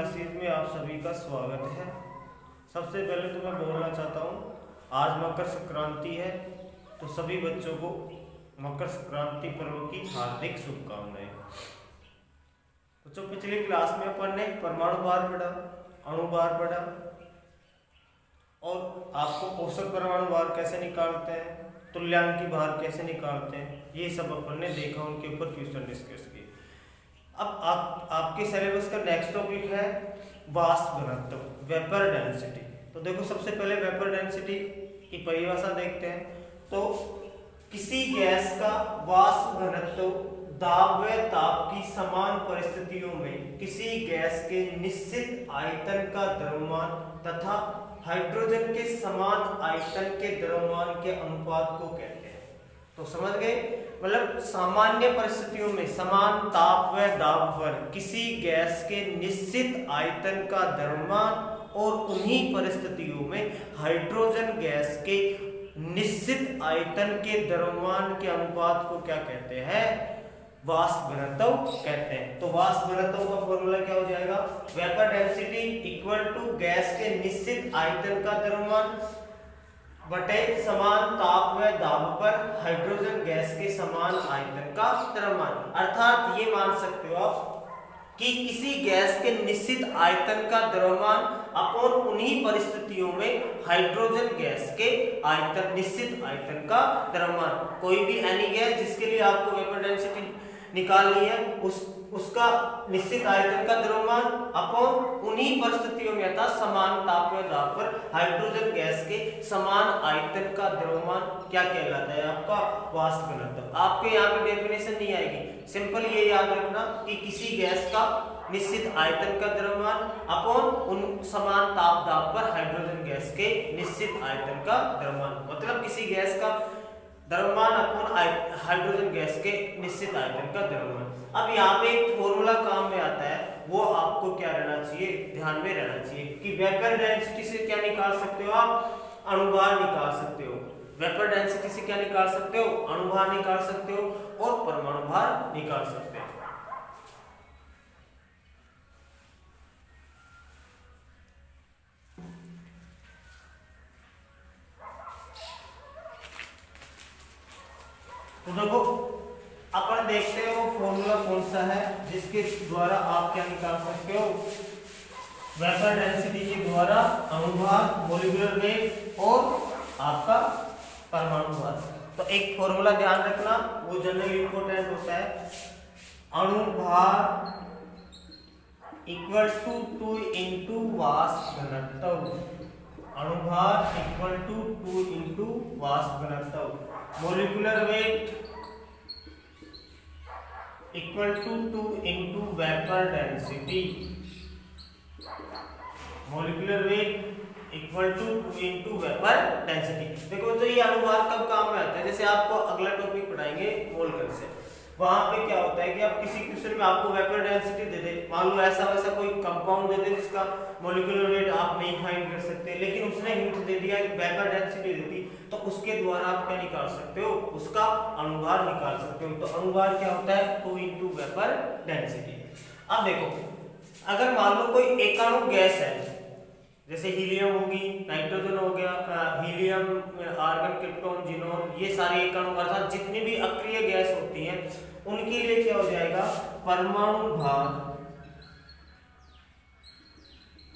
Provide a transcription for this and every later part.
Classes में आप सभी का स्वागत है। सबसे पहले तो मैं बोलना चाहता हूँ, आज मकर संक्रांति है, तो सभी बच्चों को मकर संक्रांति पर्व की हार्दिक शुभकामनाएं। बच्चों, पिछली क्लास में अपन ने परमाणु भार पढ़ा, अणु भार पढ़ा और आपको औसत परमाणु भार कैसे निकालते हैं, तुल्यांकी भार कैसे निकालते हैं, ये सब अपन ने देखा, उनके ऊपर क्वेश्चन डिस्कस किए। अब आपके सिलेबस का नेक्स्ट टॉपिक है वाष्प घनत्व, वेपर डेंसिटी। तो देखो, सबसे पहले वेपर डेंसिटी की परिभाषा देखते हैं। तो किसी गैस का वाष्प घनत्व दाब व ताप की समान परिस्थितियों में किसी गैस के निश्चित आयतन का द्रव्यमान तथा हाइड्रोजन के समान आयतन के द्रव्यमान के अनुपात को कहते हैं। तो समझ गए, मतलब सामान्य परिस्थितियों में समान ताप व दाब पर किसी गैस के निश्चित आयतन का द्रव्यमान और उन्हीं परिस्थितियों में हाइड्रोजन गैस के निश्चित आयतन के द्रव्यमान के अनुपात को क्या कहते हैं? वाष्प घनत्व कहते हैं। तो वाष्प घनत्व का फॉर्मूला क्या हो जाएगा? Vapour density equal to gas के निश्चित आयतन का द्रव्यमान बटे समान ताप व दाब पर हाइड्रोजन गैस के समान आयतन का द्रव्यमान। अर्थात ये मान सकते हो आप कि किसी गैस के निश्चित आयतन का द्रव्यमान अपॉन उन्हीं परिस्थितियों में हाइड्रोजन गैस के आयतन निश्चित आयतन का द्रव्यमान। कोई भी एनी गैस जिसके लिए आपको वेपर डेंसिटी निकालनी है, उसका निश्चित आयतन का द्रव्यमान अपॉन उन्हीं परिस्थितियों में अर्थात समान ताप व दाब पर हाइड्रोजन गैस के समान आयतन का द्रव्यमान क्या कहलाता है? आपका वाष्प घनत्व। आपके यहाँ पे डेफिनेशन नहीं आएगी, सिंपल ये याद रखना कि किसी गैस का निश्चित आयतन का द्रव्यमान अपॉन उन समान ताप दाब पर हाइड्रोजन गैस के निश्चित आयतन का द्रव्यमान, मतलब किसी गैस का द्रव्यमान अपॉन हाइड्रोजन गैस के निश्चित आयतन का द्रव्यमान। अब यहाँ पे एक फॉर्मूला काम में आता है, वो आपको क्या रहना चाहिए, ध्यान में रहना चाहिए कि वेपर डेंसिटी से क्या निकाल सकते हो आप? अणुभार निकाल सकते हो। वेपर डेंसिटी से क्या निकाल सकते हो? अणुभार निकाल सकते हो और परमाणु भार निकाल सकते हो। तो देखो, अपन देखते हैं वो फॉर्मूला कौन सा है जिसके द्वारा आप क्या निकाल सकते हो? वेपर डेंसिटी के द्वारा अणुभार, मॉलिक्यूलर वेट और आपका परमाणु भार। तो एक फॉर्मूला ध्यान रखना, वो जनरली इंपॉर्टेंट होता है। अणुभार इक्वल टू 2 इंटू वाष्प घनत्व। अणुभार इक्वल टू 2 इंटू वाष्प घनत्व। Molecular weight equal to 2 into vapour density. Molecular weight equal to 2 into vapour density. देखो, तो ये अणुभार कब काम में आता है? जैसे आपको अगला टॉपिक पढ़ाएंगे मोलकर से, वहां पे क्या होता है कि आप किसी क्वेश्चन में आपको वेपर डेंसिटी दे दे, मान लो ऐसा वैसा कोई कंपाउंड दे दे जिसका मॉलिक्यूलर वेट आप नहीं फाइंड कर सकते, लेकिन उसने हिंट दे दिया कि वेपर डेंसिटी दे दी, तो उसके द्वारा आप क्या निकाल सकते हो? उसका अणुभार निकाल सकते हो। तो अणुभार क्या होता है? 2 इंटू वेपर डेंसिटी। अब देखो, अगर मान लो कोई एकाणु गैस है, जैसे हीलियम होगी, नाइट्रोजन हो गया, हीलियम, आर्गन, क्रिप्टॉन, जिनोन, ये सारे एकाणु अर्थात जितनी भी अक्रिय गैस होती हैं, उनके लिए क्या हो जाएगा? परमाणु भार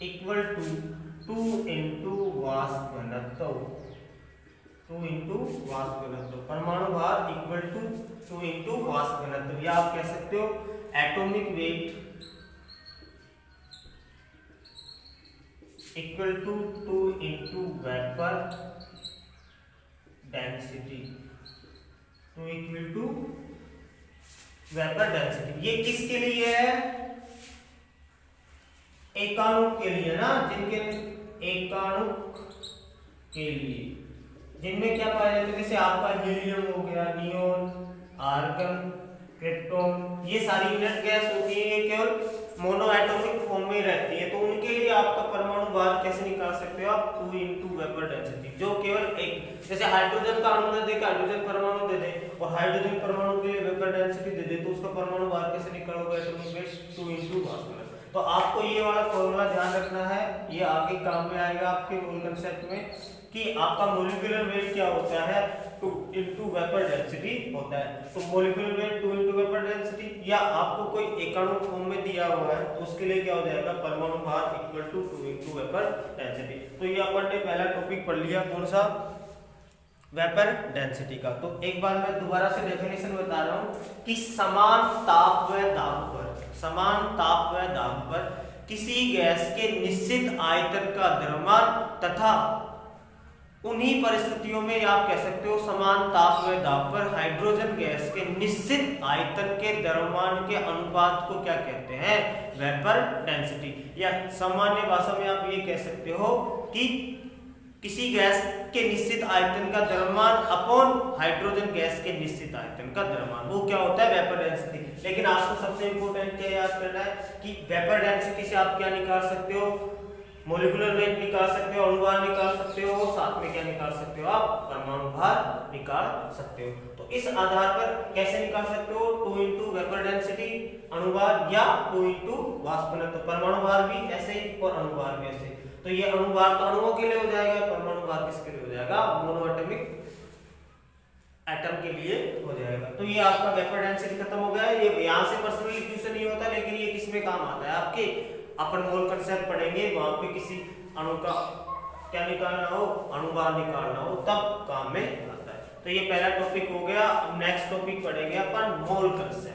इक्वल टू 2 इंटू वाष्प घनत्व। 2 इंटू वाष्प घनत्व। परमाणु भार इक्वल टू 2 इंटू वाष्प घनत्व, या आप कह सकते हो atomic weight equal to 2 into vapour density. 2 equal to vapour density. ये किसके लिए है? एकाणु के लिए ना, जिनके एकाणु के लिए जिनमें क्या पाया जाता है, जैसे आपका हीलियम हो गया, नियोन, आर्गन, क्रिप्टॉन, ये सारी यूनिट गैस होती है, ये केवल मोनो एटॉमिक फॉर्म में रहती है। तो उनके लिए आपका परमाणु भार कैसे निकाल सकते हो आप? 2 इंटू वेपर डेंसिटी, जो केवल एक, जैसे हाइड्रोजन का अणु दे दे, हाइड्रोजन परमाणु दे दे और हाइड्रोजन परमाणु के लिए वेपर डेंसिटी दे दे, तो उसका परमाणु भार कैसे निकालोगे? एटॉमिक वेट 2 इंटू वाष्प घनत्व। तो आपको ये वाला फॉर्मूला ध्यान रखना है, ये आगे काम में आएगा आपके मोल कंसेप्ट में, कि आपका मोलिकुलर वेट क्या होता है 2 into वेपर डेंसिटी होता है। तो molecular weight 2 into vapour density, या आपको कोई एकाणु फॉर्म में दिया हुआ है तो उसके लिए क्या हो जाएगा परमाणु भार equal to 2 into vapour density. तो ये अपन ने पहला टॉपिक पढ़ लिया, कौन सा, वेपर डेंसिटी का। तो एक बार मैं दोबारा से डेफिनेशन बता रहा हूं कि समान ताप व दाब पर, समान ताप व दाब पर किसी गैस के निश्चित आयतन का द्रव्यमान तथा उन्हीं परिस्थितियों में आप कह सकते हो समान ताप व दाब पर हाइड्रोजन गैस के निश्चित आयतन के द्रव्यमान के अनुपात को क्या कहते हैं, वेपर डेंसिटी। या सामान्य भाषा में आप ये कह सकते हो कि किसी गैस के निश्चित आयतन का द्रव्यमान अपॉन हाइड्रोजन गैस के निश्चित आयतन का द्रव्यमान, वो क्या होता है, वेपर डेंसिटी। लेकिन आपको सबसे इंपॉर्टेंट क्या याद करना है कि वेपर डेंसिटी से आप क्या निकाल सकते हो, मोलिकुलर वेट निकाल सकते हो, अणु भार निकाल सकते हो, साथ में क्या निकाल सकते हो, आप परमाणु भार निकाल सकते हो। तो इस आधार पर कैसे निकाल सकते हो, 2 into वेपर डेंसिटी अणु भार, या 2 into वाष्प घनत्व, परमाणु भार भी ऐसे ही और अणु भार भी ऐसे। तो ये अणु भार तो अणुओं के लिए हो जाएगा, परमाणु भार किसके लिए हो जाएगा, मोनोएटॉमिक एटम के लिए हो जाएगा। तो ये आपका वेपर डेंसिटी खत्म हो गया। ये यहाँ से पर्सनली क्वेश्चन नहीं होता, लेकिन ये किसमें काम आता है आपके, अपन मोल कंसेप्ट पढ़ेंगे, वहां पे किसी अणु का क्या निकालना हो, अणु भार निकालना हो, तब काम में आता है। तो ये पहला टॉपिक हो गया। अब नेक्स्ट टॉपिक पढ़ेंगे अपन मोल कंसेप्ट।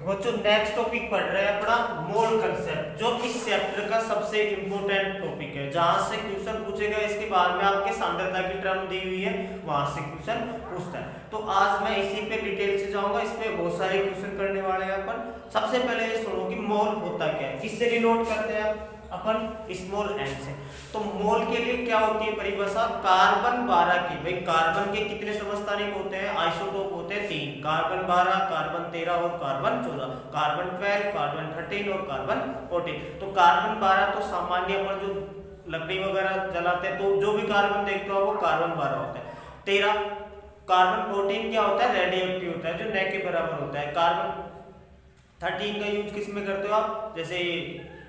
बच्चों नेक्स्ट टॉपिक पढ़ रहे हैं अपना मोल कंसेप्ट, जो इस चैप्टर का सबसे इंपॉर्टेंट टॉपिक है, जहां से क्वेश्चन पूछेगा। इसके बाद में आपके सांद्रता की टर्म दी हुई है, वहां से क्वेश्चन पूछता है। तो आज मैं इसी पे डिटेल से जाऊंगा, इसमें बहुत सारे क्वेश्चन करने वाले हैं अपन। सबसे पहले ये सुनो कि मोल होता क्या है, किससे डिनोट करते हैं अपन, स्मॉल एन से। तो मोल के लिए क्या होती है परिभाषा, कार्बन 12 की, भाई कार्बन के कितने समस्थानिक होते हैं, आइसोटोप होते हैं 3, कार्बन 12, कार्बन 13 और कार्बन 14, कार्बन 12, कार्बन 13 और कार्बन 14। तो कार्बन 12 तो सामान्य अपन जो लकड़ी वगैरह जलाते हैं तो जो भी कार्बन देखते हो वो कार्बन 12 होता है। 13 कार्बन 14 क्या होता है, रेडियोएक्टिव होता है, जो न के बराबर होता है। कार्बन 13 का यूज किस में करते हो आप, जैसे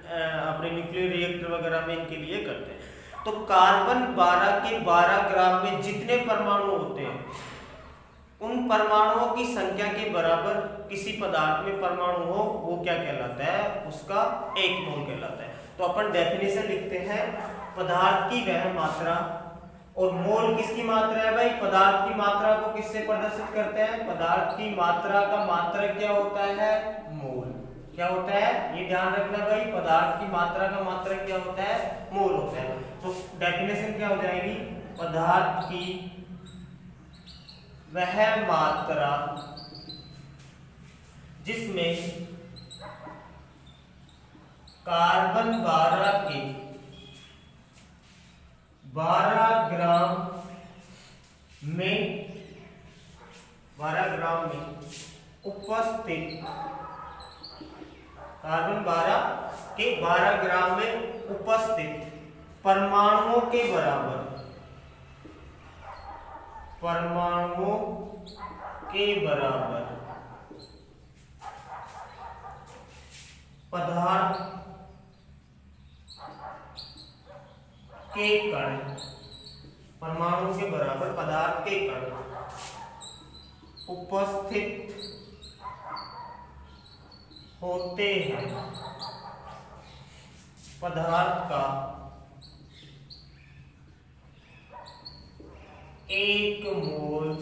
अपने न्यूक्लियर रिएक्टर वगैरह में इनके लिए करते हैं। तो कार्बन 12 के 12 ग्राम में जितने परमाणु होते हैं, उन परमाणुओं की संख्या के बराबर किसी पदार्थ में परमाणु हो, वो क्या कहलाता है, उसका 1 मोल कहलाता है। तो अपन डेफिनेशन लिखते हैं, पदार्थ की वह मात्रा, और मोल किसकी मात्रा है भाई, पदार्थ की मात्रा को किससे प्रदर्शित करते हैं, पदार्थ की मात्रा का मात्रक क्या होता है, मोल। क्या होता है, ये ध्यान रखना भाई, पदार्थ की मात्रा का मात्रक क्या होता है, मोल होता है। तो डेफिनेशन क्या हो जाएगी, पदार्थ की वह मात्रा जिसमें कार्बन 12 के 12 ग्राम में उपस्थित, कार्बन 12 के 12 ग्राम में उपस्थित परमाणुओं के बराबर, परमाणुओं के बराबर पदार्थ के कण, परमाणु के बराबर पदार्थ के कण उपस्थित होते हैं। पदार्थ का 1 मोल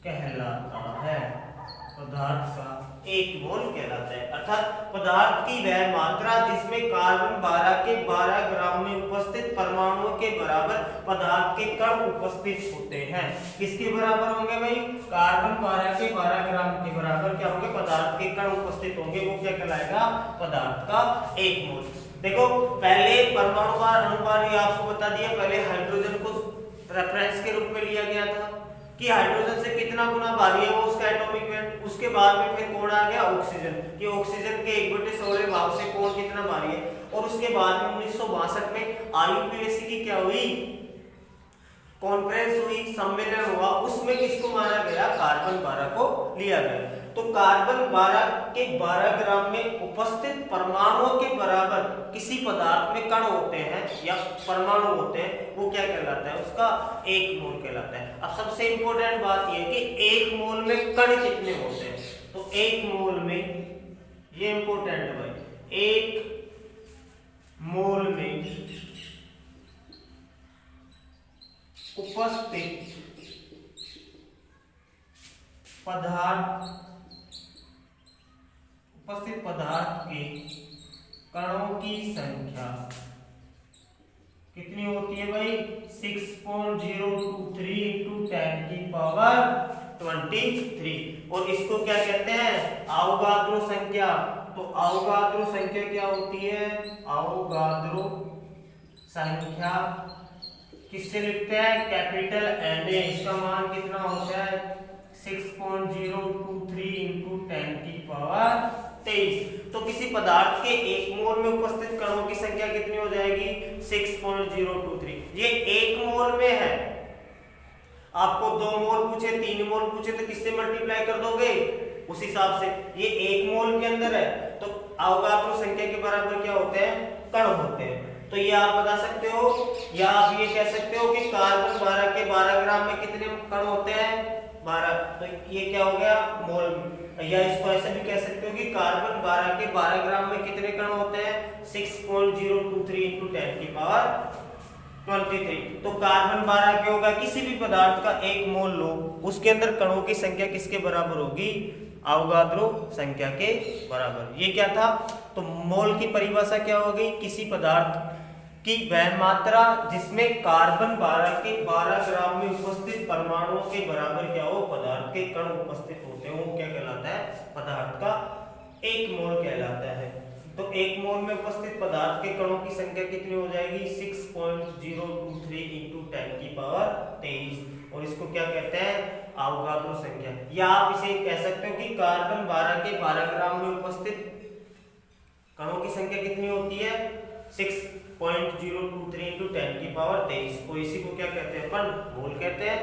कहलाता है, पदार्थ का 1 मोल कहलाता है। अर्थात पदार्थ की वह मात्रा जिसमें कार्बन 12 के 12 ग्राम में उपस्थित परमाणुओं के बराबर पदार्थ के कण उपस्थित होते हैं। किसके बराबर होंगे भाई, कार्बन 12 के 12 ग्राम के बराबर क्या होंगे, पदार्थ के कण उपस्थित होंगे, वो क्या कहलाएगा, पदार्थ का 1 मोल। देखो पहले परमाणु भार, अणु भार ये आपको बता दिया, पहले हाइड्रोजन को रेफरेंस के रूप में लिया गया था कि हाइड्रोजन से कितना गुना भारी है वो उसका एटॉमिक वेट। उसके बाद में फिर कौन आ गया, ऑक्सीजन, कि ऑक्सीजन के 1/16 भाग से कौन कितना भारी है। और उसके बाद में 1962 में IUPAC की क्या हुई, कॉन्फ्रेंस हुई, सम्मेलन हुआ, उसमें किसको माना गया, कार्बन 12 को लिया गया। तो कार्बन 12 के 12 ग्राम में उपस्थित परमाणुओं के बराबर किसी पदार्थ में कण होते हैं या परमाणु होते हैं, वो क्या कहलाता है, उसका 1 मोल कहलाता है। अब सबसे इंपॉर्टेंट बात यह है कि 1 मोल में कण कितने होते हैं। तो 1 मोल में, ये इंपॉर्टेंट है भाई, 1 मोल में उपस्थित पदार्थ के कणों की संख्या कितनी होती है भाई, 6.023 × 10⁻23। और इसको क्या कहते हैं, अवोगाद्रो संख्या। तो अवोगाद्रो संख्या क्या होती है, अवोगाद्रो संख्या किससे लिखते हैं, कैपिटल Na। इसका मान कितना होता है, 6.023 × 10⁻23। तो किसी पदार्थ के 1 मोल में उपस्थित कणों की संख्या कितनी हो जाएगी, 6.023। ये 1 मोल में है। आपको 2 मोल पूछे, 3 मोल पूछे तो किससे मल्टीप्लाई कर दोगे, उस हिसाब से। ये 1 मोल के अंदर है तो अवोगाद्रो संख्या के बराबर क्या होते हैं, कण होते हैं। तो ये आप बता सकते हो, या आप ये कह सकते हो कि कार्बन 12 के 12 ग्राम में कितने कण होते हैं, 12। तो ये क्या हो गया, मोल। या इसको ऐसे भी कह सकते हो कि कार्बन 12 के 12 ग्राम में कितने कण होते हैं, 6.023 × 10⁻23। तो कार्बन 12 क्या होगा, किसी भी पदार्थ का 1 मोल लो, उसके अंदर कणों की संख्या किसके बराबर होगी, अवोगाद्रो संख्या के बराबर। ये क्या था, तो मोल की परिभाषा क्या होगी, किसी पदार्थ की वह मात्रा जिसमें कार्बन 12 के 12 ग्राम में उपस्थित परमाणुओं के बराबर क्या हो, पदार्थ के कण उपस्थित होते हैं, वो क्या कहलाता है, पदार्थ का 1 मोल कहलाता है। तो 1 मोल में उपस्थित पदार्थ के कणों की संख्या कितनी हो जाएगी, 6.023 × 10⁻23। और इसको क्या कहते हैं, अवोगाद्रो संख्या। या आप इसे कह सकते हो कि कार्बन 12 के 12 ग्राम में उपस्थित कणों की संख्या कितनी होती है, 6.023 × 10⁻23। और इसी को क्या कहते हैं अपन, मोल कहते हैं।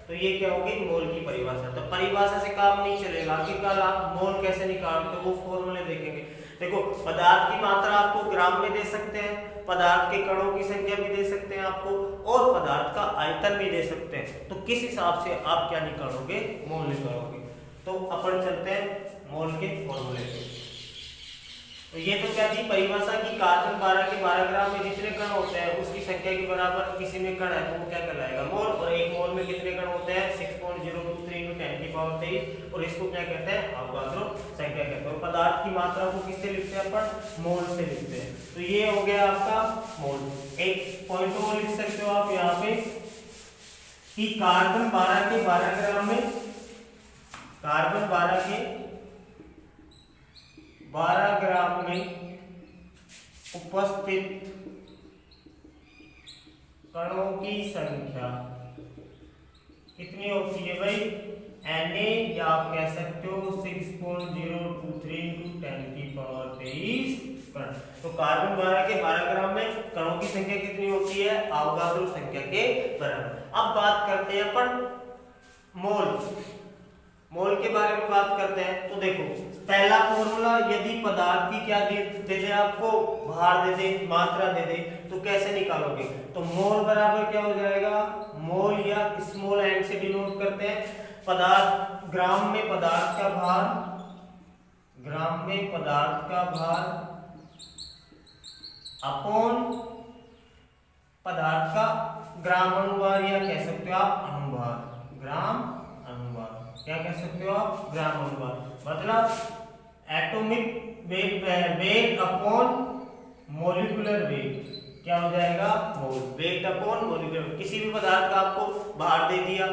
तो ये क्या होगी, मोल की परिभाषा। तो परिभाषा से काम नहीं चलेगा कि कल आप मोल कैसे निकालते हो, वो फॉर्मूले देखेंगे। देखो, पदार्थ की मात्रा आपको ग्राम में दे सकते हैं, पदार्थ के कणों की संख्या भी दे सकते हैं आपको, और पदार्थ का आयतन भी दे सकते हैं। तो किस हिसाब से आप क्या निकालोगे, मोल निकालोगे। तो अपन चलते हैं मोल के फॉर्मूले पे। तो ये तो क्या थी परिभाषा की, कार्बन 12 के 12 ग्राम में जितने कण होते हैं उसकी संख्या के बराबर किसी में कण है तो वो क्या कहलाएगा, मोल। और 1 मोल में कितने कण होते हैं, 6.023 × 10⁻23। और इसको क्या कहते हैं, अवोगाद्रो संख्या कहते हैं। पदार्थ की मात्रा को किससे लिखते हैं अपन, मोल से लिखते हैं। तो ये हो गया आपका मोल। एक पॉइंट और लिख सकते हो आप यहाँ पे कि कार्बन 12 के 12 ग्राम में, कार्बन 12 के 12 ग्राम में उपस्थित कणों की संख्या कितनी होती है भाई, Na, या आप कह सकते हो 6.023 × 10⁻23 कण। तो कार्बन 12 के 12 ग्राम में कणों की संख्या कितनी होती है, अवोगाद्रो संख्या के बराबर। अब बात करते हैं अपन मोल, मोल के बारे में बात करते हैं। तो देखो, पहला फॉर्मूला, यदि पदार्थ की क्या दे दे आपको, भार दे दे, मात्रा दे दे, तो कैसे निकालोगे। तो मोल बराबर क्या हो जाएगा, मोल या स्मॉल एन से डिनोट करते हैं पदार्थ, ग्राम में पदार्थ का भार, ग्राम में पदार्थ का भार अपॉन पदार्थ का ग्राम अनुभार, या कह सकते हो आप अनुभार, ग्राम अनुभार, क्या कह सकते हो आप, ग्राम अनुभार। मतलब atomic weight upon molecular weight, क्या हो जाएगा, मोल। वेट अपॉन मॉलिक्यूलर, किसी भी पदार्थ का आपको भार दे दिया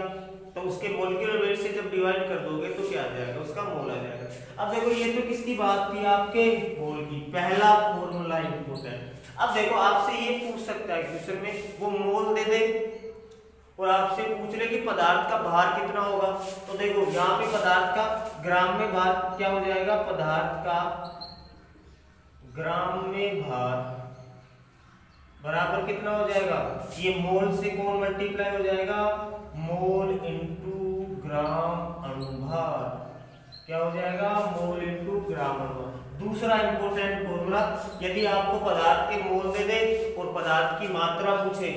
तो उसके मॉलिक्यूलर वेट से जब डिवाइड कर दोगे तो क्या आ जाएगा, उसका मोल आ जाएगा। अब देखो, ये तो किसकी बात थी, आपके मोल की। पहला फॉर्मूला इंपॉर्टेंट। अब देखो, आपसे ये पूछ सकता है क्वेश्चन में, वो मोल दे दे और आपसे पूछ ले कि पदार्थ का भार कितना होगा, तो देखो यहाँ पे पदार्थ का ग्राम में भार क्या हो जाएगा, पदार्थ का ग्राम में भार बराबर कितना हो जाएगा, ये मोल से कौन मल्टीप्लाई हो जाएगा, मोल इंटू ग्राम अनुभार, क्या हो जाएगा, मोल इंटू ग्राम अनुभार। दूसरा इंपॉर्टेंट फॉर्मूला, यदि आपको पदार्थ के मोल दे दे और पदार्थ की मात्रा पूछे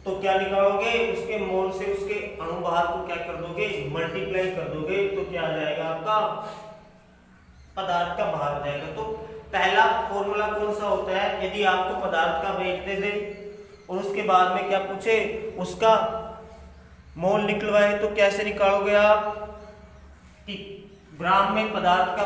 तो क्या निकालोगे, उसके मोल से उसके अणुभार को क्या कर दोगे, मल्टीप्लाई कर दोगे, तो क्या आ जाएगा आपका पदार्थ का भार आ जाएगा। तो पहला फॉर्मूला कौन सा होता है, यदि आपको पदार्थ का वेट दे दे और उसके बाद में क्या पूछे, उसका मोल निकलवाए, तो कैसे निकालोगे आप कि ग्राम में पदार्थ का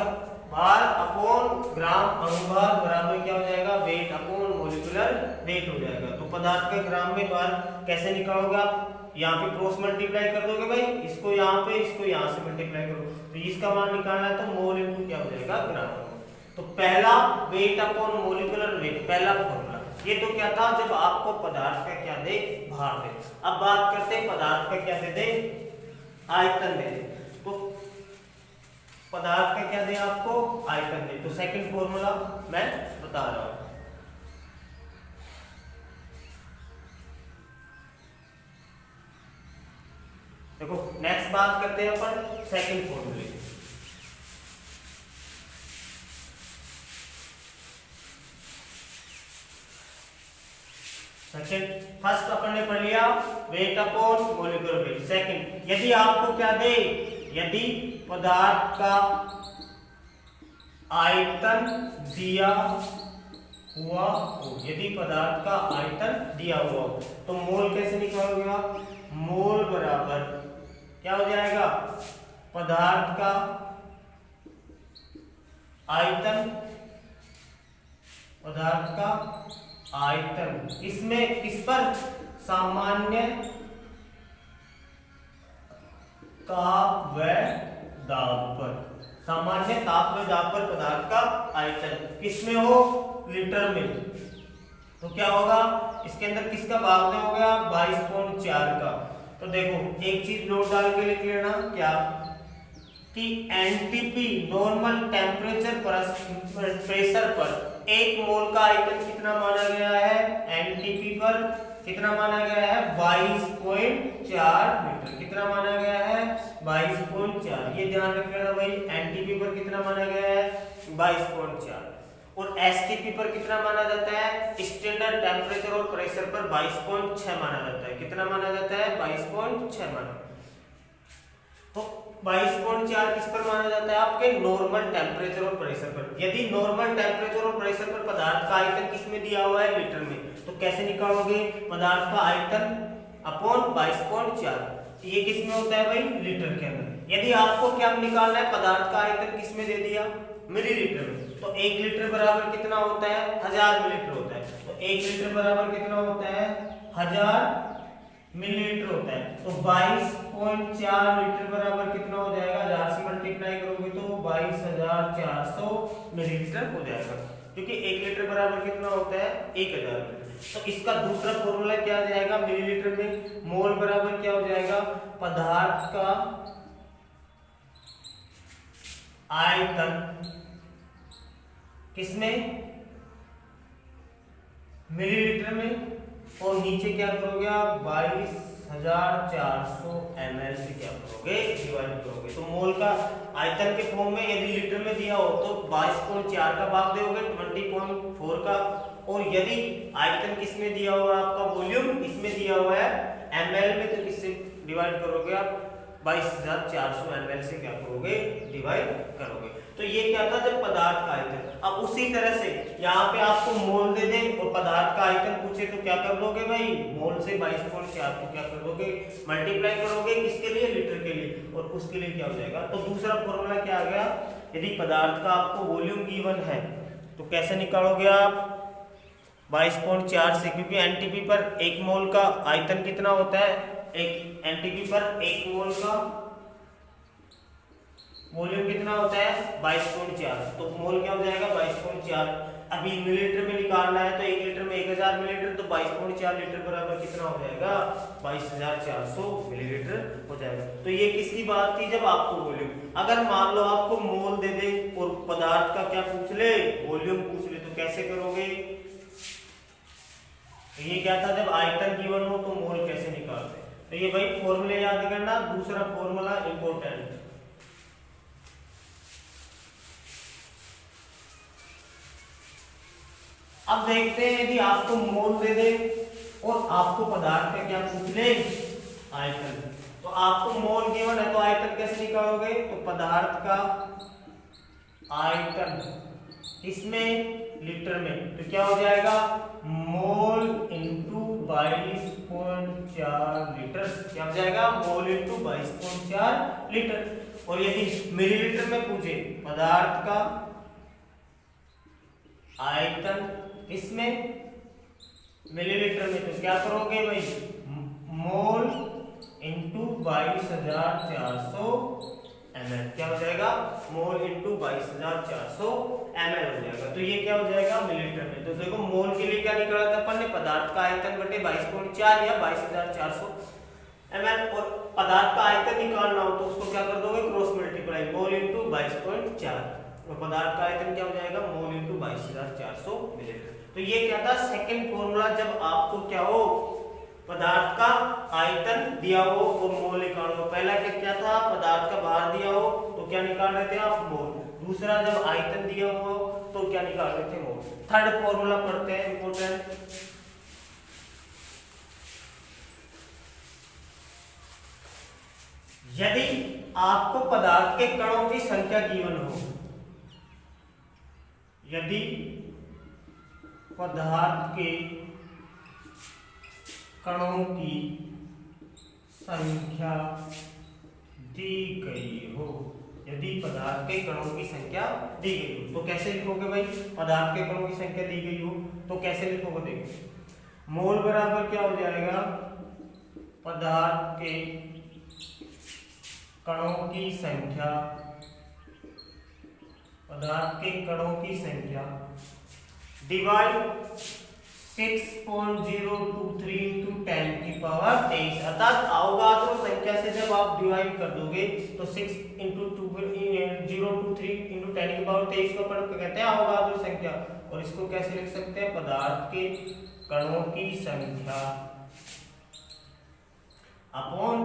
भार अपॉन ग्राम अणुभार बराबर क्या हो जाएगा, वेट अपॉन मोलिकुलर वेट हो जाएगा। तो पदार्थ का ग्राम में भार कैसे निकालोगे आप, यहाँ पे क्रॉस मल्टीप्लाई कर दोगे भाई, इसको यहाँ पे इसको यहाँ से मल्टीप्लाई करो, तो इसका मान निकालना है तो मोल इनटू क्या हो जाएगा, ग्राम। तो पहला वेट अपॉन मोलिकुलर वेट, पहला फॉर्मूला। ये तो क्या था, जब आपको पदार्थ का क्या दे, भार दे। अब बात करते हैं पदार्थ का क्या दे दे, आयतन दे दे। तो पदार्थ का क्या दे आपको, आयतन दे, तो सेकंड फॉर्मूला मैं बता रहा हूं। देखो नेक्स्ट बात करते हैं अपन सेकंड फॉर्मूले। सेकंड, फर्स्ट अपन ने पढ़ लिया weight upon molecular weight. Second, यदि आपको क्या दे, यदि पदार्थ का आयतन दिया हुआ हो, यदि पदार्थ का आयतन दिया हुआ हो, तो मोल कैसे निकालोगे आप, मोल बराबर क्या हो जाएगा, पदार्थ का आयतन, पदार्थ का आयतन, इसमें किस पर, सामान्य ताप व दाब पर, सामान्य ताप व दाब पर पदार्थ का आयतन किसमें हो, लीटर में। तो क्या होगा, इसके अंदर किसका भाग हो गया, 22.4 का। तो देखो एक चीज नोट डाल के लिख लेना, क्या कि एनटीपी नॉर्मल टेम्परेचर प्रेशर पर एक मोल का आयतन कितना माना गया है, एनटीपी पर कितना माना गया है, 22.4 लीटर, कितना माना गया है, 22.4। ये ध्यान रख लेना भाई, एनटीपी पर कितना माना गया है, 22.4। और एसटीपी पर कितना माना जाता है, स्टैंडर्ड टेम्परेचर और प्रेशर पर 22.6 माना जाता है, कितना माना जाता है, 22.6 माना। तो 22.4 किस पर माना जाता है, आपके नॉर्मल टेम्परेचर और प्रेशर पर। यदि नॉर्मल टेम्परेचर और प्रेशर पर पदार्थ का आयतन किसमें दिया हुआ है, लीटर में, तो कैसे निकालोगे, पदार्थ का आयतन अपॉन 22.4, ये किसमें होता है भाई, लीटर के अंदर। यदि आपको क्या निकालना है, पदार्थ का आयतन किसमें दे दिया, मिलीलीटर में, तो 1 लीटर बराबर कितना होता है, 1000 मिलीलीटर होता है। तो 1 लीटर बराबर कितना होता है, 1000 मिलीलीटर होता है। तो 22.4 लीटर बराबर कितना हो जाएगा, 1000 से मल्टीप्लाई करोगे तो 22,400 मिलीलीटर हो जाएगा, क्योंकि 1 लीटर बराबर कितना होता है, 1000 लीटर। तो इसका दूसरा फॉर्मूला क्या आ जाएगा, मिलीलीटर में मोल बराबर क्या हो जाएगा, पदार्थ का आयतन किसमें, मिलीलीटर में, और नीचे क्या करोगे आप, 22,400 ml से क्या करोगे, डिवाइड करोगे। तो मोल का आयतन के फॉर्म में यदि लीटर में दिया हो तो 22.4 का भाग दोगे 20.4 का, और यदि आयतन किसमें दिया हुआ है, आपका वॉल्यूम इसमें दिया हुआ है ml में, तो किससे डिवाइड करोगे आप, 22,400 ml से क्या करोगे, डिवाइड करोगे। तो ये क्या था, जब पदार्थ का आयतन। अब उसी तरह से यहाँ पे आपको मोल दे दे और पदार्थ का आयतन पूछे तो क्या कर दोगे भाई, मोल से 22.4 को क्या कर दोगे, मल्टीप्लाई करोगे, किसके लिए, लीटर के लिए, और उसके लिए क्या हो जाएगा। तो दूसरा फॉर्मूला क्या आ गया, यदि पदार्थ का आपको वॉल्यूम गिवन है तो कैसे निकालोगे आप, 22.4 से, क्योंकि एनटीपी पर 1 मोल का आयतन कितना होता है, एक एनटीपी पर 1 मोल का वॉल्यूम कितना होता है, 22.4। तो मोल क्या हो जाएगा, 22.4। अभी मिलीलीटर में निकालना है तो 1 लीटर में 1000 मिलीलीटर, तो 22.4 लीटर बराबर कितना हो जाएगा, 22,400 मिलीलीटर हो जाएगा। तो ये किसकी बात थी, जब आपको वॉल्यूम, अगर मान लो आपको मोल दे दे और पदार्थ का क्या पूछ ले, वॉल्यूम पूछ ले, तो कैसे करोगे। तो ये क्या था, जब आयतन गिवन हो तो मोल कैसे निकालते हैं। तो ये भाई फॉर्मूले याद करना। दूसरा फॉर्मूला इंपॉर्टेंट, अब देखते हैं यदि आपको मोल दे दे और आपको पदार्थ का क्या पूछ ले, आयतन। तो आपको मोल गिवन है तो आयतन कैसे निकालोगे, तो पदार्थ का आयतन इसमें लीटर में, तो क्या हो जाएगा, मोल इंटू 22.4 लीटर, क्या हो जाएगा, मोल इंटू 22.4 लीटर। और यदि मिलीलीटर में पूछे पदार्थ का आयतन इसमें मिलीलीटर में, तो क्या करोगे भाई, मोल इंटू 22,400 ml, क्या हो जाएगा, मोल इंटू 22,400 ml हो जाएगा। तो ये क्या हो जाएगा, मिलीलीटर में। तो देखो मोल के लिए क्या निकाला था अपन ने, पदार्थ का आयतन बटे 22.4 या 22,400 ml, और पदार्थ का आयतन निकालना हो तो उसको क्या कर दोगे, क्रॉस मल्टीप्लाई, मोल इंटू 22.4, और पदार्थ का आयतन क्या हो जाएगा, मोल इंटू 22,400 मिलीलीटर। तो ये क्या था, सेकंड फॉर्मूला, जब आपको क्या हो, पदार्थ का आयतन दिया हो और मोल निकालो। पहला क्या था, पदार्थ का भार दिया हो तो क्या निकाल रहे थे आप, मोल। दूसरा, जब आयतन दिया हो तो क्या निकाल रहे थे, मोल। थर्ड फॉर्मूला पढ़ते हैं, इंपोर्टेंट, यदि आपको पदार्थ के कणों की संख्या गिवन हो, यदि पदार्थ के कणों की संख्या दी गई हो, यदि पदार्थ के कणों की संख्या दी गई हो, तो कैसे लिखोगे भाई, पदार्थ के कणों की संख्या दी गई हो तो कैसे लिखोगे, देखो मोल बराबर क्या हो जाएगा, पदार्थ के कणों की संख्या, पदार्थ के कणों की संख्या डिवाइड 6.023 इंटू 10 की पावर 23, अर्थात अवगाद्रो संख्या से जब आप डिवाइड कर दोगे तो 6 इंटू 023 इंटू 10 की पावर 23 को अपन कहते हैं अवगाद्रो संख्या। और इसको कैसे लिख सकते हैं, पदार्थ के कणों की संख्या अपॉन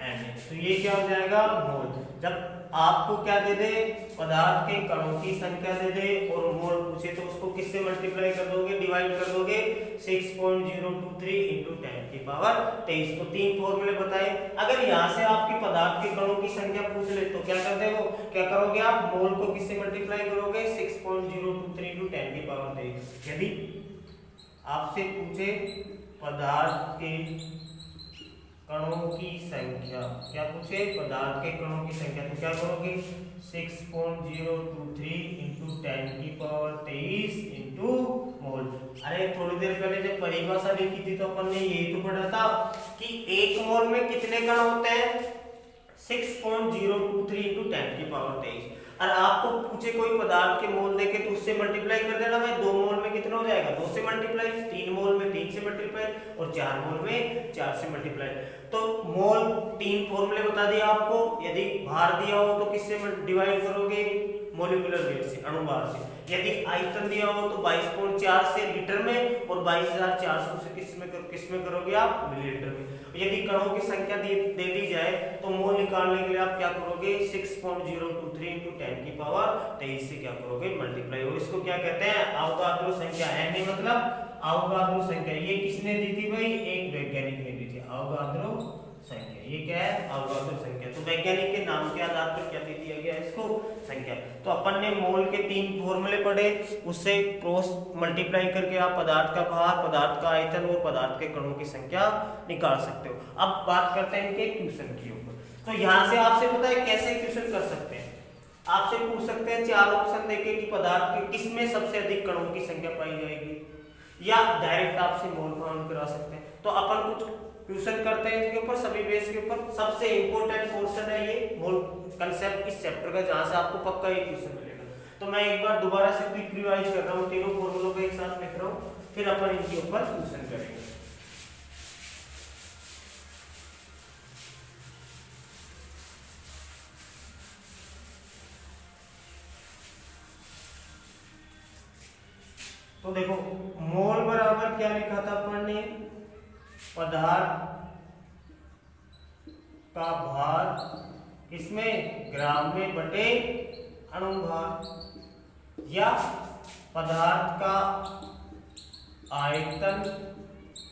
n। तो ये क्या हो जाएगा, मोल। जब आपको क्या दे दे, पदार्थ के कणों की संख्या दे दे और मोल पूछे तो उसको किससे मल्टीप्लाई कर दोगे, डिवाइड कर दोगे 6.023 इंटू 10 की पावर 23 को। तीन फॉर्मूले बताए। अगर यहाँ से आपके पदार्थ के कणों की संख्या पूछ ले तो क्या करते हो, क्या करोगे आप, मोल को किससे मल्टीप्लाई करोगे, 6.023 इंटू 10 की पावर 23। यदि आपसे पूछे पदार्थ के कणों की संख्या, क्या पूछे, पदार्थ के कणों की संख्या, तो क्या करोगे, 6.023 इंटू 10 की पावर 23 इंटू मोल। अरे थोड़ी देर पहले जब परिभाषा लिखी थी तो अपन ने यही तो पढ़ा था कि एक मोल में कितने कण होते हैं, 6.023 इंटू 10 की पावर 23। और आपको पूछे कोई पदार्थ के मोल देके तो उससे मल्टीप्लाई कर देना भाई। 2 मोल में कितना हो जाएगा, 2 से मल्टीप्लाई, 3 मोल में 3 से मल्टीप्लाई और 4 मोल में 4 से मल्टीप्लाई। तो मोल 3 फॉर्मूले बता दिया आपको। यदि भार दिया हो तो किससे डिवाइड करोगे, मोलिकुलर वेट से, अणुभार से। यदि आयतन दिया हो तो 22.4 से लीटर में और 22,400 से किसमें करोगे आप, मिलीलीटर में। यदि कणों की संख्या दे दी जाए तो मोल निकालने के लिए आप क्या करोगे, 6.023 इंटू 10 की पावर 23 से क्या करोगे, मल्टीप्लाई। और इसको क्या कहते हैं, अवगाद्रो संख्या। n मतलब अवगाद्रो संख्या। ये किसने दी थी भाई, एक वैज्ञानिक ने दी थी, अवगाद्रो संख्या। ये क्या है, अवगाद्रो संख्या। तो वैज्ञानिक के नाम के आधार पर क्या दे दिया गया इसको, संख्या। तो अपन ने मोल के 3 फॉर्मूले पढ़े, उससे क्रॉस मल्टीप्लाई करके आप पदार्थ का भार, पदार्थ का आयतन और पदार्थ के कणों की संख्या निकाल सकते हो। अब बात करते हैं इनके क्वेश्चन की ऊपर। तो यहाँ से आपसे पता है कैसे क्वेश्चन कर सकते हैं। आपसे पूछ सकते हैं 4 ऑप्शन देके कि पदार्थ के किसमें सबसे अधिक कणों की संख्या पाई जाएगी, या डायरेक्ट आपसे मोल फाउंड करा सकते हैं। तो अपन कुछ क्वेश्चन करते हैं इसके ऊपर, सभी बेस के ऊपर। सबसे इंपॉर्टेंट पोर्शन है ये मोल कंसेप्ट इस चैप्टर का, जहां से आपको पक्का ये क्वेश्चन मिलेगा। तो मैं एक बार दोबारा से क्विक रिवाइज कर रहा हूँ, तीनों फॉर्मूलों को एक साथ लिख रहा हूँ, फिर अपन इनके ऊपर क्वेश्चन करेंगे। तो देखो मोल बराबर क्या लिखा था अपन ने, पदार्थ का भार इसमें ग्राम में बटे अणुभार, या पदार्थ का आयतन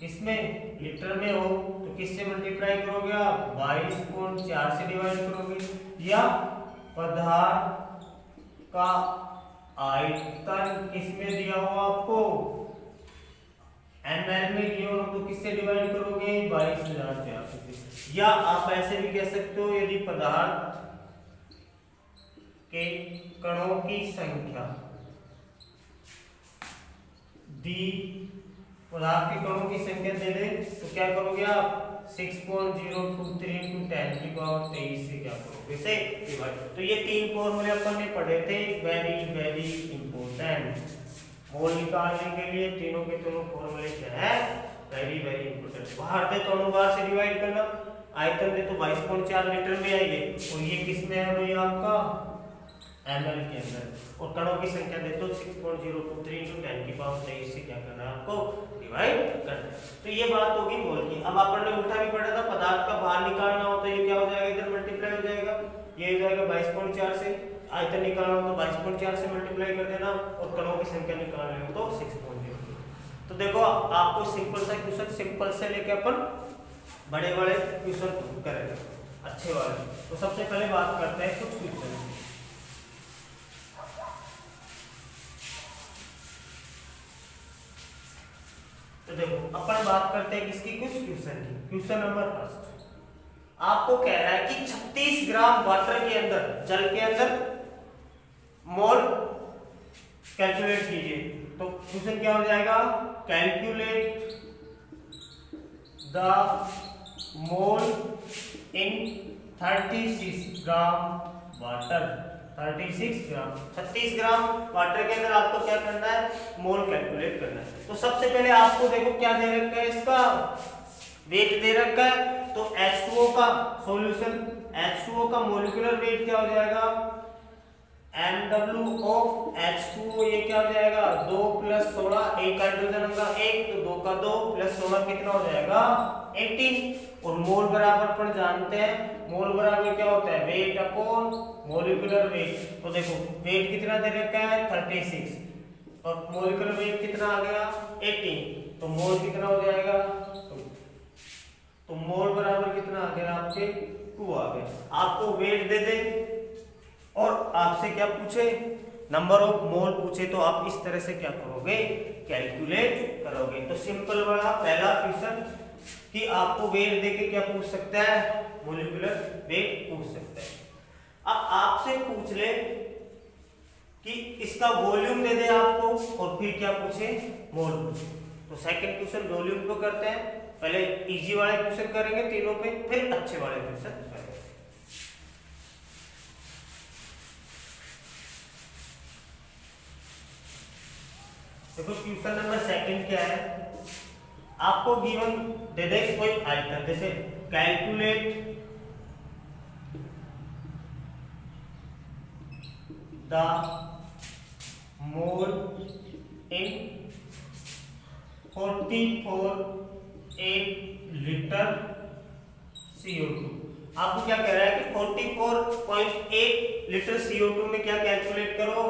इसमें लीटर में हो तो किससे मल्टीप्लाई करोगे आप, 22.4 से डिवाइड करोगे, या पदार्थ का आयतन किसमें दिया हुआ आपको, ml में दिया हो तो किससे डिवाइड करोगे, 22,400 से। या आप ऐसे भी कह सकते हो, यदि पदार्थ के कणों की संख्या दी, पदार्थ के कणों की संख्या दे दे तो क्या करोगे आप, 6.023 × 10⁻23 से क्या करोगे, से डिवाइड। तो ये तीन फॉर्मूले अपन ने पढ़े थे, वेरी वेरी इंपॉर्टेंट। मोल निकालने के लिए तीनों के तीनों फॉर्मूले क्या है, वेरी वेरी इंपॉर्टेंट। बाहर दे तो अणुभार से डिवाइड करना, आयतन दे तो 22.4 लीटर में आएंगे, और ये किस में है भैया आपका, ml के अंदर, और कणों की संख्या दे तो 6.023 × 10⁻23 से क्या करना है आपको, डिवाइड करना है। तो ये बात होगी मोल की। अब अपन ने उल्टा भी पढ़ा था, पदार्थ का भार निकालना हो तो ये क्या हो जाएगा, इधर मल्टीप्लाई हो जाएगा, ये हो जाएगा 22.4 से, आयतन निकालना हो तो 22.4 से मल्टीप्लाई कर देना, और कणों की संख्या निकालनी हो तो 6.0। तो देखो आपको सिंपल सा क्वेश्चन, सिंपल से लेके अपन बड़े बड़े क्वेश्चन करेंगे अच्छे वाले। तो सबसे पहले बात करते हैं कुछ क्वेश्चन। तो देखो अपन बात करते हैं किसकी, कुछ क्वेश्चन की। क्वेश्चन नंबर फर्स्ट, आपको कह रहा है कि 36 ग्राम वाटर के अंदर, जल के अंदर मोल कैलकुलेट कीजिए। तो क्वेश्चन क्या हो जाएगा, calculate the mole in 36 gram water. 36 gram, 36 gram water के अंदर आपको क्या करना है, मोल कैलकुलेट करना है। तो सबसे पहले आपको देखो क्या दे रखा है, इसका वेट दे रखा है। तो H2O का सॉल्यूशन, H2O का मोलिकुलर वेट क्या हो जाएगा, MW ऑफ H2O, ये क्या हो जाएगा, 2 + 16, एक हाइड्रोजन होगा 1, तो 2 का 2 + 16 कितना हो जाएगा, 18। और मोल बराबर पर जानते हैं, मोल बराबर क्या होता है, वेट अपॉन मोलिकुलर वेट। तो देखो वेट कितना दे रखा है, 36, और मोलिकुलर वेट कितना आ गया, 18, तो मोल कितना हो जाएगा, तो मोल बराबर कितना आ गया आपके, 2 आ गया। आपको वेट दे दे और आपसे क्या पूछे, नंबर ऑफ मोल पूछे, तो आप इस तरह से क्या करोगे, कैलकुलेट करोगे। तो सिंपल वाला पहला क्वेश्चन कि आपको वेट देके क्या पूछ सकता है, मोलिकुलर वेट पूछ सकता है। अब आपसे पूछ ले कि इसका वॉल्यूम दे दे आपको, और फिर क्या पूछे, मोल पूछे। तो सेकंड क्वेश्चन वॉल्यूम को करते हैं, पहले इजी वाले क्वेश्चन करेंगे तीनों पे, फिर अच्छे वाले क्वेश्चन करेंगे। देखो क्वेश्चन नंबर सेकंड क्या है, आपको गिवन दे दे कोई आइटम, जैसे calculate the mole in 44.8 litre CO2। आपको क्या कह रहा है कि 44.8 लीटर CO2 में क्या कैलकुलेट करो,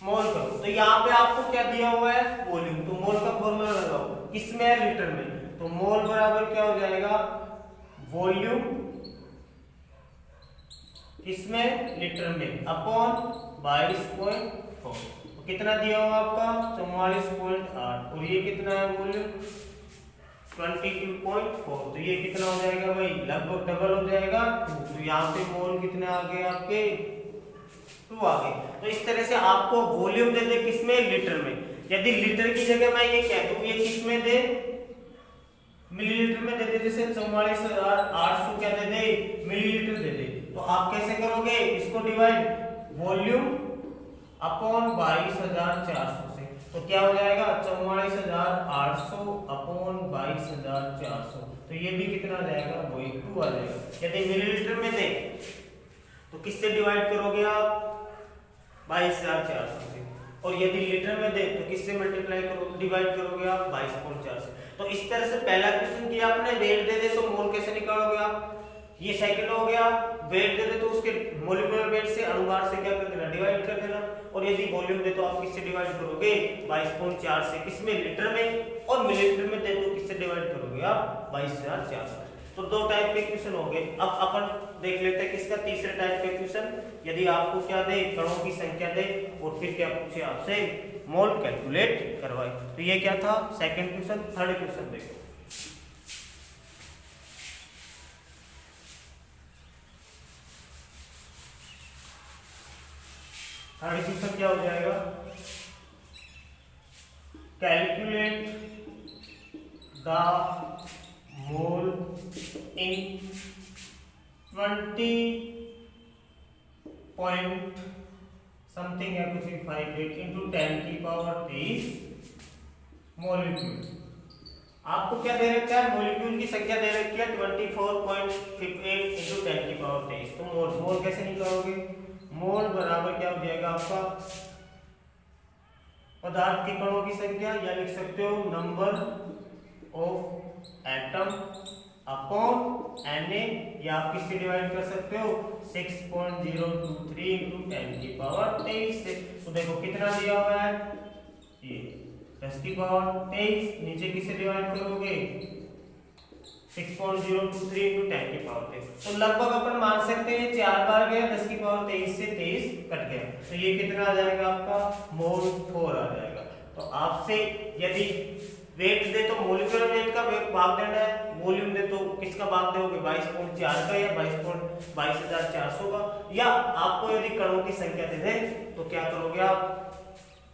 मोल करो। तो यहाँ पे आपको क्या दिया हुआ है, वॉल्यूम। तो मोल का फॉर्मूला लगाओ, किसमें है, लीटर में। तो मोल बराबर क्या हो जाएगा, वॉल्यूम किसमें, लीटर में, अपॉन 22.4। तो कितना दिया हुआ आपका, 44.8, और ये कितना है वॉल्यूम, 22.4। तो ये कितना हो जाएगा भाई, लगभग डबल हो जाएगा 2। तो यहाँ पे मोल कितने आ गए आपके, 2 आ गए। तो इस तरह से आपको वॉल्यूम दे दे किसमें, लीटर में। यदि लीटर की जगह मैं ये कह दूं, ये किसमें दे, मिलीलीटर में दे दे, जैसे 44,800 क्या दे दे, मिलीलीटर दे दे, तो आप कैसे करोगे इसको डिवाइड, वॉल्यूम अपॉन 22,400 से, तो क्या हो जाएगा 44,800 अपॉन 22,400, तो ये भी कितना आ जाएगा, वही 2 आ जाएगा। यदि मिलीलीटर में दे तो किससे डिवाइड करोगे आप, 22,400 से, और यदि लीटर में दे तो किससे मल्टीप्लाई करोगे, डिवाइड करोगे आप 22.4 से। तो इस तरह से पहला क्वेश्चन किया आपने, वेट दे दे तो मोल कैसे निकालोगे आप, ये सेकंड हो गया, वेट दे दे तो उसके मोलिकुलर वेट से अनुपात से क्या कर देना, डिवाइड कर देना, और यदि वॉल्यूम दे तो आप किससे डिवाइड करोगे, 22.4 से, किसमें, लीटर में, और मिलीलीटर में दे तो किससे डिवाइड करोगे आप, 22,400। तो 2 टाइप के क्वेश्चन हो गए। अब अपन देख लेते हैं किसका तीसरे टाइप का क्वेश्चन, यदि आपको क्या दे, कणों की संख्या दे और फिर क्या पूछे आपसे, मोल कैलकुलेट करवाए। तो ये क्या था, सेकंड क्वेश्चन। थर्ड क्वेश्चन देखो, थर्ड क्वेश्चन क्या हो जाएगा, calculate the mole in 20 point something है कुछ 58 इंटू 10 की पावर 23 मॉलिक्यूल। आपको क्या दे रखा है, मॉलिक्यूल की संख्या दे रखी है 24.58 इंटू 10 की पावर 23। तो मोल कैसे निकालोगे, मोल बराबर क्या हो जाएगा आपका, पदार्थ के कणों की संख्या, या लिख सकते हो number of atom upon Na, या आप किससे डिवाइड कर सकते हो, 6.023 इंटू 10 की पावर 23 से। तो देखो कितना दिया हुआ है, ये 10 की पावर 23, नीचे किससे डिवाइड करोगे, 6.023 इंटू 10 की पावर 23। तो लगभग अपन मान सकते हैं 4 बार गया, 10 की पावर 23 से 23 कट गया, तो ये कितना आ जाएगा आपका, मोल 4 आ जाएगा। तो आपसे यदि वेट दे तो मोलिकुलर वेट का भाग देना है, वॉल्यूम दे तो किसका भाग दोगे, 22.4 का या 22,400 का, या आपको यदि कणों की संख्या दे दे तो क्या करोगे आप,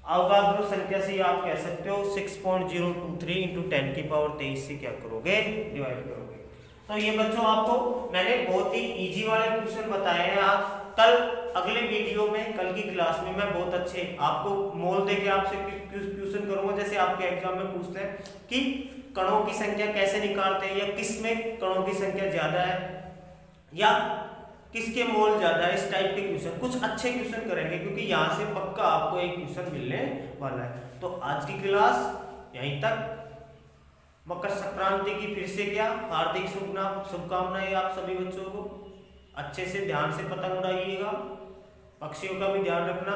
अवगाद्रो संख्या से आप कह सकते हो 6.023 इंटू 10 की पावर 23 से क्या करोगे, डिवाइड करोगे। तो ये बच्चों आपको मैंने बहुत ही इजी वाले क्वेश्चन बताए हैं आज। कल अगले वीडियो में, कल की क्लास में मैं बहुत अच्छे आपको मोल देके आपसे क्वेश्चन करूंगा, जैसे आपके एग्जाम में पूछते हैं कि कणों की संख्या कैसे निकालते हैं, या किस में कणों की संख्या ज्यादा है या किसके मोल ज्यादा है, इस टाइप के क्वेश्चन कुछ अच्छे क्वेश्चन करेंगे, क्योंकि यहाँ से पक्का आपको एक क्वेश्चन मिलने वाला है। तो आज की क्लास यहीं तक। मकर संक्रांति की फिर से क्या हार्दिक शुभकामनाएं आप सभी बच्चों को। अच्छे से ध्यान से पतंग उड़ाइएगा, पक्षियों का भी ध्यान रखना,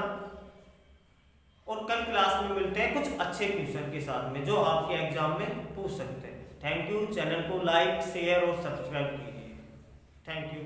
और कल क्लास में मिलते हैं कुछ अच्छे क्वेश्चन के साथ में जो आपके एग्जाम में पूछ सकते हैं। Thank you. चैनल को लाइक, शेयर और सब्सक्राइब कीजिए। Thank you.